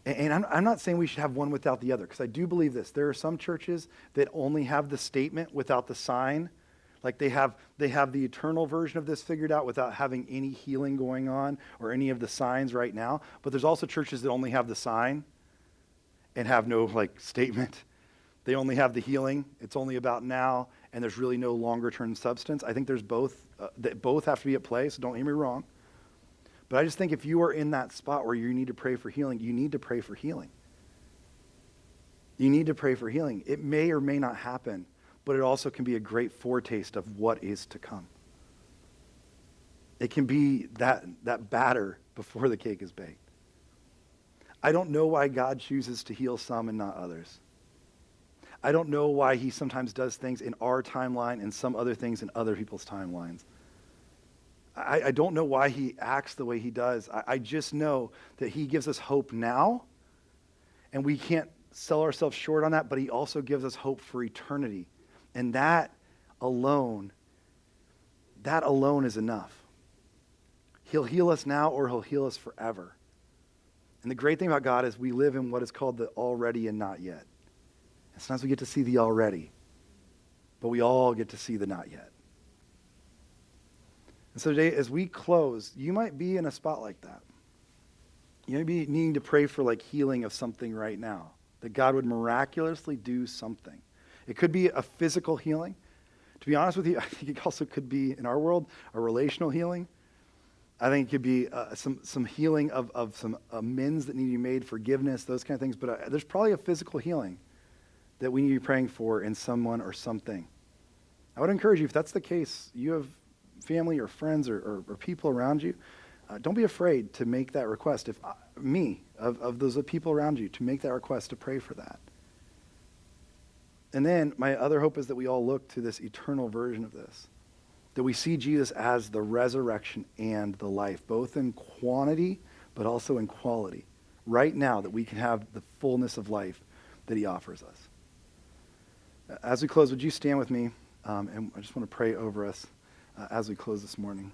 And I'm not saying we should have one without the other, because I do believe this. There are some churches that only have the statement without the sign. Like they have the eternal version of this figured out without having any healing going on or any of the signs right now. But there's also churches that only have the sign and have no like statement. They only have the healing. It's only about now, and there's really no longer term substance. I think there's both, that both have to be at play, so don't hear me wrong. But I just think if you are in that spot where you need to pray for healing, you need to pray for healing. You need to pray for healing. It may or may not happen, but it also can be a great foretaste of what is to come. It can be that batter before the cake is baked. I don't know why God chooses to heal some and not others. I don't know why he sometimes does things in our timeline and some other things in other people's timelines. I don't know why he acts the way he does. I just know that he gives us hope now, and we can't sell ourselves short on that, but he also gives us hope for eternity. And that alone is enough. He'll heal us now or he'll heal us forever. And the great thing about God is we live in what is called the already and not yet. And sometimes we get to see the already, but we all get to see the not yet. And so today, as we close, you might be in a spot like that. You might be needing to pray for like healing of something right now, that God would miraculously do something. It could be a physical healing. To be honest with you, I think it also could be, in our world, a relational healing. I think it could be some healing of some amends that need to be made, forgiveness, those kind of things. But there's probably a physical healing that we need to be praying for in someone or something. I would encourage you, if that's the case, you have family or friends or people around you, don't be afraid to make that request. Of those people around you, to make that request, to pray for that. And then my other hope is that we all look to this eternal version of this, that we see Jesus as the resurrection and the life, both in quantity but also in quality. Right now, that we can have the fullness of life that he offers us. As we close, would you stand with me? And I just want to pray over us as we close this morning.